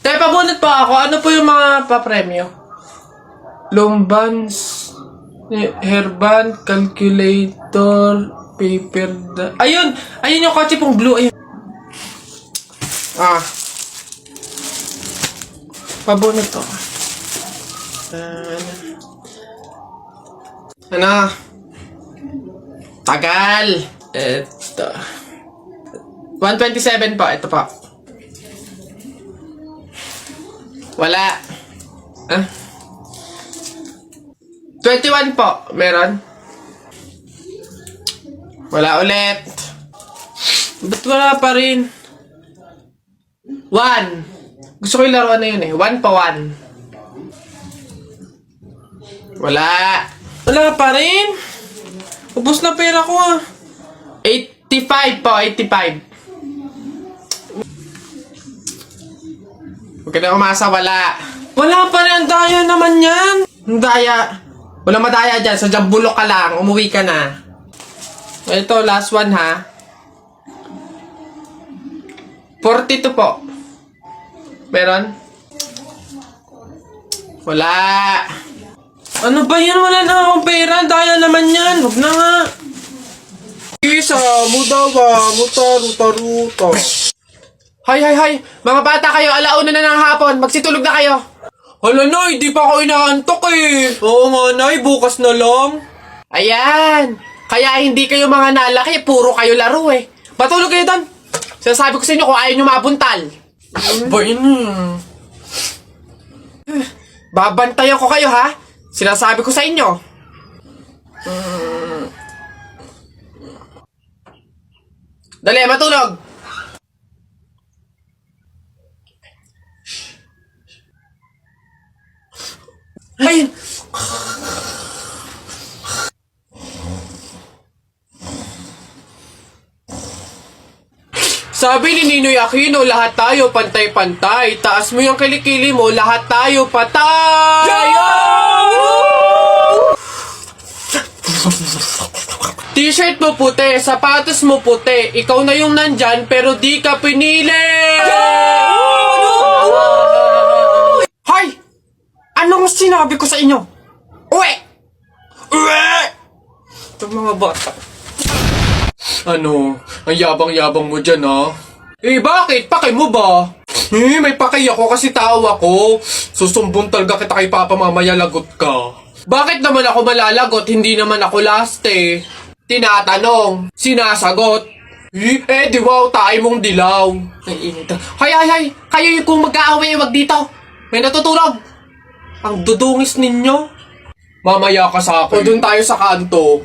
Tayo, pabunot pa ako. Ano po yung mga papremyo? Lombans, hairband, calculator, paper, ayun! Ayun yung kotse pong blue. Ayun. Pabunot to. Ano? Tagal! Ito. 127 po. Ito po. Wala. 21 po. Meron? Wala ulit. Ba't wala pa rin? 1. Gusto ko yung laruan na yun eh. 1 pa 1. Wala. Wala pa rin. Ubus na pera ko ah. 85 po. 85. Huwag ka na umasa. Wala. Wala pa rin. Ang daya naman yan. Ang daya. Wala madaya dyan. Sa bulok ka lang. Umuwi ka na. Ito, last one ha. 42 po. Meron? Wala. Ano ba yan? Wala na akong pera. Daya naman yan. Huwag na nga. Isa, mudawa, ruta. Hay. Mga bata kayo, alauna na ng hapon. Magsitulog na kayo. Hala, Nay, di pa ako inaantok eh. Oo nga, Nay, bukas na lang. Ayan. Kaya hindi kayo mga nalaki, puro kayo laro eh. Matulog kayo doon. Sinasabi ko sa inyo kung ayaw nyo mabuntal. Ba yun? Babantayan ko kayo ha. Sinasabi ko sa inyo. Dali, matulog. Ayun. Sabi ni Ninoy Aquino, lahat tayo pantay-pantay. Taas mo yung kilikili mo, lahat tayo patay! T-shirt mo puti, sapatos mo puti. Ikaw na yung nandyan, pero di ka pinili! Hoy! Anong sinabi ko sa inyo? Uwe! Itong mga bata. Ano? Ang yabang-yabang mo dyan, ha? Eh, bakit? Paki mo ba? May paki ako kasi tao ako. Susumbong talaga kita kay Papa mamaya, lagot ka. Bakit naman ako malalagot? Hindi naman ako last, eh. Tinatanong. Sinasagot. Di wow, tayo mong dilaw. Ay, init. Hay! Kayo yung kung mag-aaway, wag dito. May natutulog. Ang dudungis ninyo. Mamaya ka sa akin. O dun tayo sa kanto.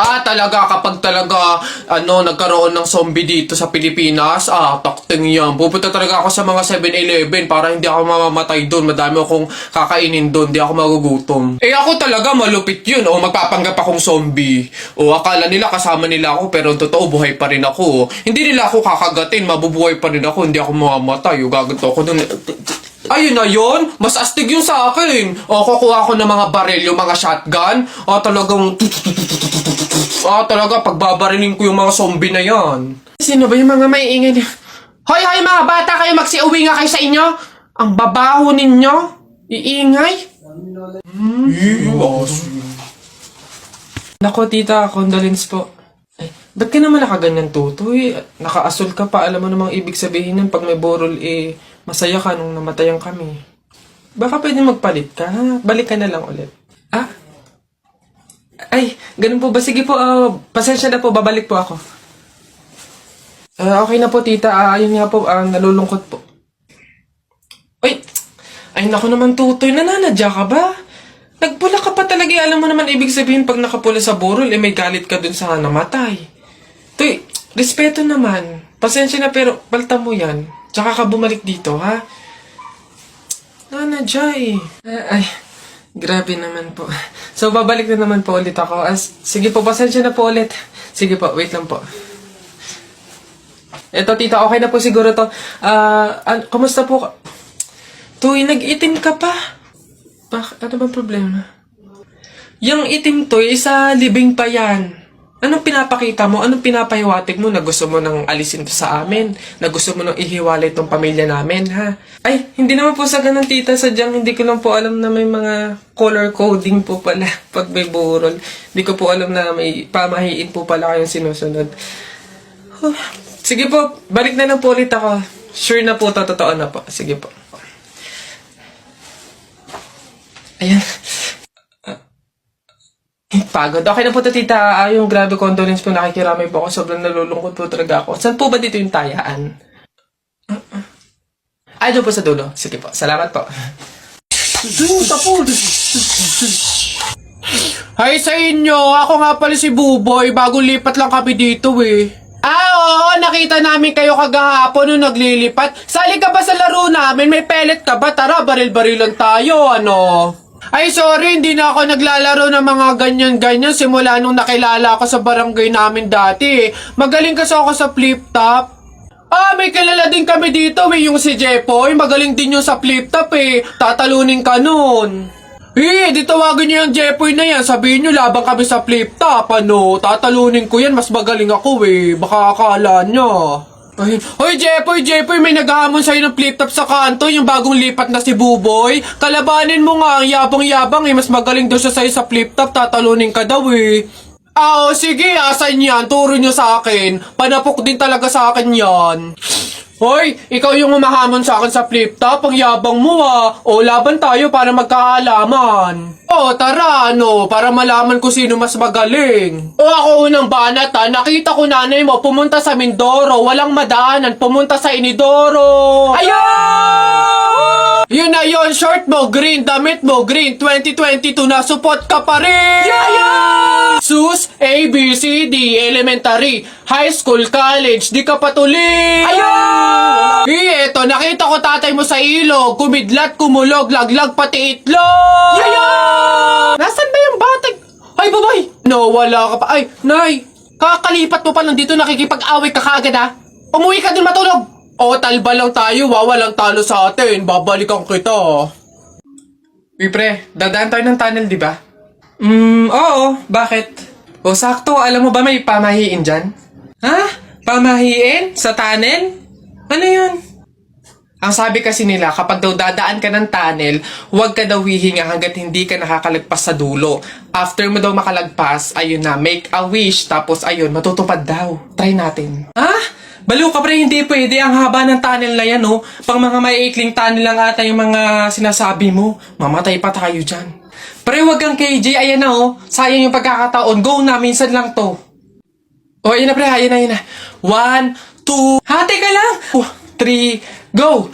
Talaga, kapag talaga, nagkaroon ng zombie dito sa Pilipinas, takting yan. Pupunta talaga ako sa mga 7-Eleven para hindi ako mamamatay doon. Madami akong kakainin doon, hindi ako magugutom. Ako talaga, malupit yun. Magpapanggap akong zombie. Akala nila kasama nila ako, pero totoo, buhay pa rin ako. Hindi nila ako kakagatin, mabubuhay pa rin ako, hindi ako mamamatay. Gaganto ako doon. Ayun na yun, mas astig yun sa akin. Kukuha ko ng mga baril, yung mga shotgun. Talaga, pagbabarilin ko yung mga zombie na yan. Sino ba yung mga maiingay niya? Hoy, mga bata kayo, magsiuwi nga kayo sa inyo. Ang babaho ninyo. Iingay. Nako, tita, condolence po. Ba't ka naman nakaganyan, tutoy? Nakaasul ka pa, alam mo namang ibig sabihin nun pag may borol, masaya ka nung namatayan kami. Baka pwede magpalit ka, ha? Balik ka na lang ulit. Ay, ganun po ba? Sige po, pasensya na po, babalik po ako. Okay na po, tita. Ayun nga po, nalulungkot po. Ay, naku naman, tutoy. Nananadya ka ba? Nagpula ka pa talaga. Alam mo naman, ibig sabihin, pag nakapula sa burol, may galit ka dun sa namatay. Tuy, respeto naman. Pasensya na, pero palta mo yan. Tsaka ka bumalik dito, ha? Nanadya Ay, grabe naman po. So, babalik na naman po ulit ako. Sige po, pasensya na po ulit. Sige po, wait lang po. Eto, tita, okay na po siguro to. Kumusta po? Tuy, nag-itim ka pa. Ano ba problema? Yung itim to, sa libing pa yan. Anong pinapakita mo? Anong pinapahiwatig mo na gusto mo nang alisin to sa amin? Na gusto mo nang ihiwalay tong pamilya namin, ha? Ay, hindi naman po sa ganun, tita. Sadyang hindi ko lang po alam na may mga color coding po pala pag may burol. Hindi ko po alam na may pamahiin po pala kayong sinusunod. Huh. Sige po, balik na lang po ulit ako. Sure na po, totoo na po. Sige po. Ayan. Pagod. Okay na po to, tita. Yung grabe condolence po, nakikiramay po ako. Sobrang nalulungkot po talaga ako. Saan po ba dito yung tayaan? Ay, doon po sa dulo. Sige po. Salamat po. Hi sa inyo! Ako nga pala si Buboy. Bagong lipat lang kami dito eh. Oo, nakita namin kayo kagahapon nung naglilipat. Sali ka ba sa laro namin? May pellet ka ba? Tara, baril-barilan tayo, ano? Ay, sorry, hindi na ako naglalaro ng mga ganyan-ganyan simula nung nakilala ako sa barangay namin dati. Magaling kasi ako sa flip-top. May kilala din kami dito yung si Jepoy. Magaling din yung sa flip-top Tatalunin ka nun. Di tawagin niyo yung Jepoy na yan. Sabihin niyo labang kami sa flip-top, ano. Tatalunin ko yan, mas magaling ako Baka akala niya. Hoy, Jepoy, may naghahamon sa'yo ng flip-top sa kanto, yung bagong lipat na si Buboy. Kalabanin mo nga, ang yabang-yabang mas magaling daw siya sa'yo sa flip-top, tatalunin ka daw sige, asan yan? Turo nyo sa akin. Panapok din talaga sa akin yan. Hoy, ikaw yung umahamon sa akin sa flip-top, ang yabang mo O, laban tayo para magkaalaman. Tara, para malaman ko sino mas magaling. Ako unang banat nakita ko nanay mo pumunta sa Mindoro, walang madaanan, pumunta sa Inidoro. Ayun! Yun na yun, short mo, green, damit mo, green, 2022 na, support ka pa rin! Sus, A, B, C, D, elementary, high school, college, di ka patuloy! Eto, nakita ko tatay mo sa ilog, kumidlat, kumulog, laglag, pati itlog! Nasaan ba yung batag? Ay, babay! No, wala ka pa. Ay, nay! Kakalipat mo pa lang dito, nakikipag-away ka kaagad Umuwi ka din matulog! Talba lang tayo walang talo sa atin. Babalikan kita. Uy, pre, dadaan tayo ng tunnel, di ba? Oo. Bakit? Sakto. Alam mo ba may pamahiin dyan? Ha? Pamahiin? Sa tunnel? Ano yun? Ang sabi kasi nila, kapag daw dadaan ka ng tunnel, huwag ka daw hihinga hanggat hindi ka nakakalagpas sa dulo. After mo daw makalagpas, ayun na, make a wish, tapos ayun, matutupad daw. Try natin. Baliw ka, pre, hindi pwede. Ang haba ng tunnel na yan, Pang mga maiikling tunnel lang ata yung mga sinasabi mo. Mamatay pa tayo dyan. Pre, wag kang KJ. Ayan na, sayang yung pagkakataon. Go na, minsan lang to. Ayan na, pre, ayan na. 1, 2, hati ka lang. 3, go!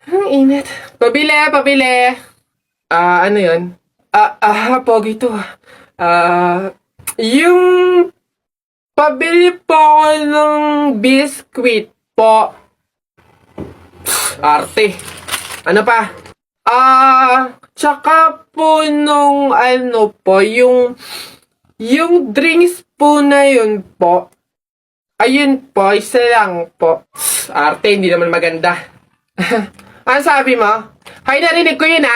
Ang init. Pabili. Ano yun? Pogi to. Yung pabili po ako ng biskwit po. Arte. Ano pa? Tsaka po nung ano po, yung drinks po na yun po. Ayun po, isa lang po. Arte, hindi naman maganda. Ano sabi mo? Hay, narinig ko yun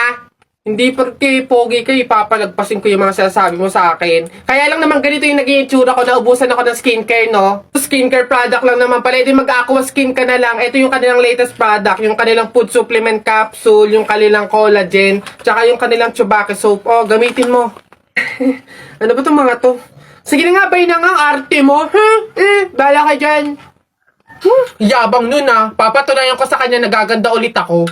Hindi porque pogi kayo, ipapalagpasin ko yung mga sinasabi mo sa akin. Kaya lang naman ganito yung naging itsura ko, naubusan ako ng skincare, no? Skincare product lang naman pala, edi mag-aqua skin ka na lang. Ito yung kanilang latest product, yung kanilang food supplement capsule, yung kanilang collagen, tsaka yung kanilang Chubake soap. Gamitin mo. Ano ba itong mga to? Sige na nga, bay na nga, arte mo. Bala ka dyan. Yabang nun papatunayan ko sa kanya nagaganda ulit ako.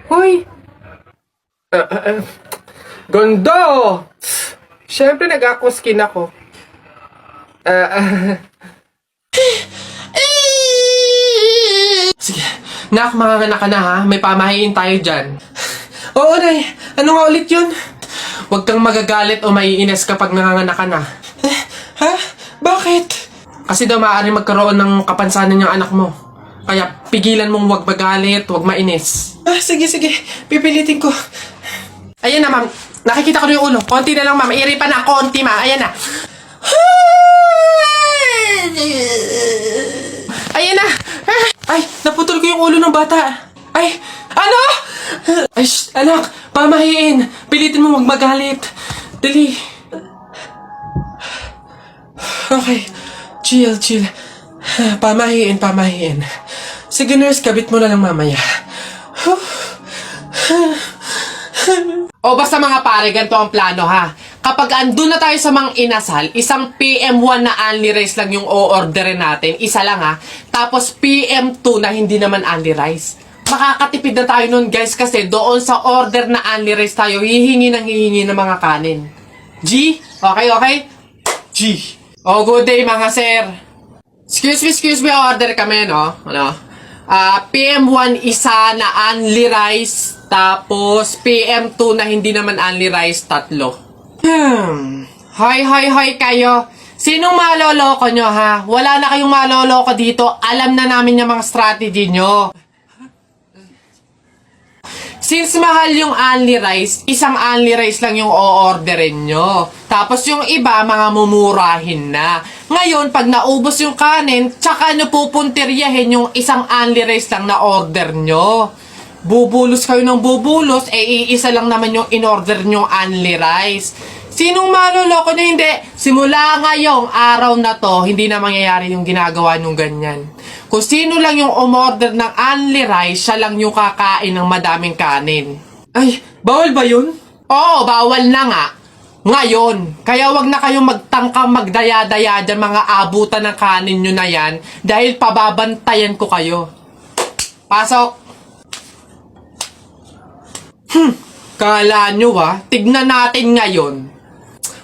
Hoy! Ganda! Siyempre nag-aqua skin ako. Sige. Nak, manganganak ka na May pamahiin tayo dyan. Oo, Nay. Ano nga ulit yun? Huwag kang magagalit o maiinis kapag nanganganak ka na. Ha? Bakit? Kasi daw maaari magkaroon ng kapansanan yung anak mo. Kaya pigilan mong wag magalit, wag mainis. Sige. Pipilitin ko. Ayan na, ma'am. Nakikita ko na yung ulo. Konti na lang, ma'am. Iri pa na. Konti, ma'am. Ayan na. Ayan na. Ay, naputol ko yung ulo ng bata. Ay, ano? Ay, anak. Pamahiin. Pilitin mo wag magalit. Dali. Okay. Chill. Pamahiin. Sige, nurse. Kabit mo na lang mamaya. O basta mga pare, ganito ang plano ha. Kapag andun na tayo sa mga inasal, isang PM1 na only rice lang yung o-orderin natin. Isa lang ha. Tapos PM2 na hindi naman only rice. Makakatipid na tayo nun guys kasi doon sa order na only rice tayo hihingi ng mga kanin. G? Okay? G. Oh, good day mga sir. Excuse me, order kami no? PM1 isa na only rice. Tapos, PM2 na hindi naman only rice, 3. Hoy kayo. Sinong maloloko nyo, ha? Wala na kayong maloloko dito. Alam na namin yung mga strategy nyo. Since mahal yung only rice, isang only rice lang yung o-orderin nyo. Tapos yung iba, mga mumurahin na. Ngayon, pag naubos yung kanin, tsaka nyo pupuntiryahin yung isang only rice lang na order nyo. Bubulos kayo ng bubulos, iisa lang naman yung in-order nyo only rice. Sinong maloloko nyo? Hindi. Simula ngayong araw na to, hindi na mangyayari yung ginagawa nung ganyan. Kung sino lang yung umorder ng only rice, siya lang yung kakain ng madaming kanin. Ay, bawal ba yun? Oo, bawal na nga. Ngayon, kaya wag na kayong magtangkang magdaya-daya dyan mga abutan ng kanin nyo na yan dahil pababantayan ko kayo. Pasok! Kala nyo tignan natin ngayon.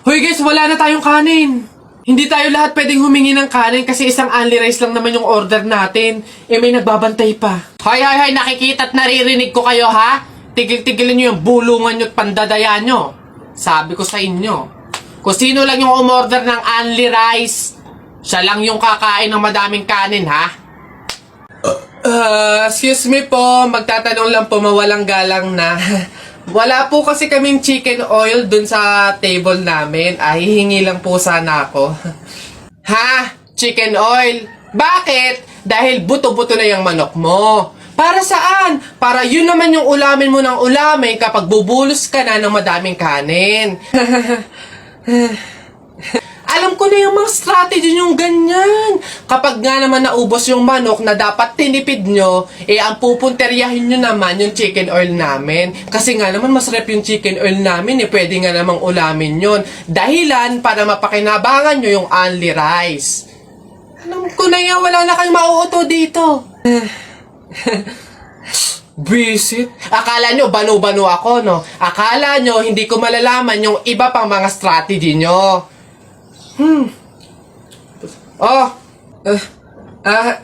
Hoy guys, wala na tayong kanin. Hindi tayo lahat pwedeng humingi ng kanin kasi isang only rice lang naman yung order natin. May nagbabantay pa. Hoy, nakikita at naririnig ko kayo ha? Tigil-tigilin nyo yung bulungan nyo at pandadaya nyo. Sabi ko sa inyo, kung sino lang yung umorder ng only rice, siya lang yung kakain ng madaming kanin ha? Excuse me po, magtatanong lang po, mawalang galang na. Wala po kasi kaming chicken oil dun sa table namin. Hihingi lang po sana ako. Ha? Chicken oil? Bakit? Dahil buto-buto na yung manok mo. Para saan? Para yun naman yung ulamin mo ng ulamin kapag bubulos ka na ng madaming kanin. Alam ko na yung mga strategy yung ganyan. Kapag nga naman naubos yung manok na dapat tinipid nyo, ang pupunteryahin nyo naman yung chicken oil namin. Kasi nga naman masarap yung chicken oil namin, pwede nga namang ulamin yun. Dahilan para mapakinabangan nyo yung only rice. Alam ko na yan, wala na kayong mauuto dito. Visit? Akala nyo banu-banu ako, no? Akala nyo hindi ko malalaman yung iba pang mga strategy nyo.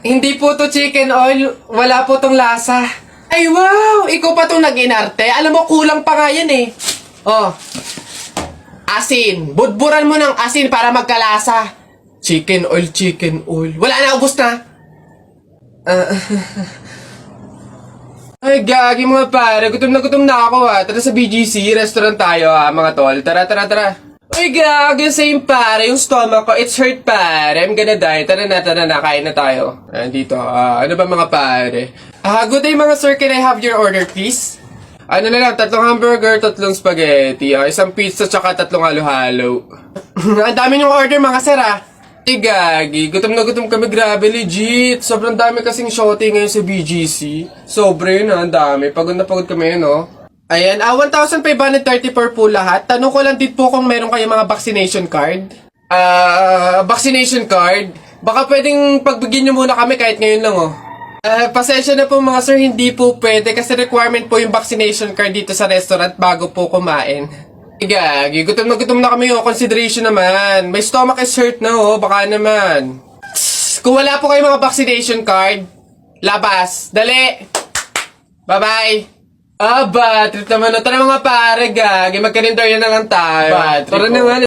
Hindi po to chicken oil. Wala po tong lasa. Ay wow! Ikaw pa itong nag-inarte. Alam mo, kulang pa nga yan eh. Asin. Budburan mo ng asin para magkalasa. Chicken oil. Wala na, ubos na. Ay, gagi mga pare. Gutom na ako Tara sa BGC. Restaurant tayo mga tol. Tara. Ay, gagi, same pare. Yung stomach ko, it's hurt pare. I'm gonna die. Tara na. Kain na tayo. Dito. Ano ba mga pare? Good day mga sir. Can I have your order please? Ano na lang, 3 hamburger, 3 spaghetti, 1 pizza, tsaka 3 halo-halo. Ang dami yung order mga sir Ay, gagi. Gutom na gutom kami. Grabe, legit. Sobrang dami kasing shorty ngayon sa BGC. Sobre yun ang dami. Pagod na pagod kami no? Ayan, 1,534 po lahat. Tanong ko lang din po kung meron kayong mga vaccination card. Vaccination card? Baka pwedeng pagbigyan nyo muna kami kahit ngayon lang Pasensya na po mga sir, hindi po pwede kasi requirement po yung vaccination card dito sa restaurant bago po kumain. Gagi, gutom na kami consideration naman. My stomach is hurt na baka naman. Kung wala po kayong mga vaccination card, labas. Dali! Bye-bye! Bad trip naman. Tara mga pare, gagi. Magkarindor na lang tayo. Bad trip Tara po. naman.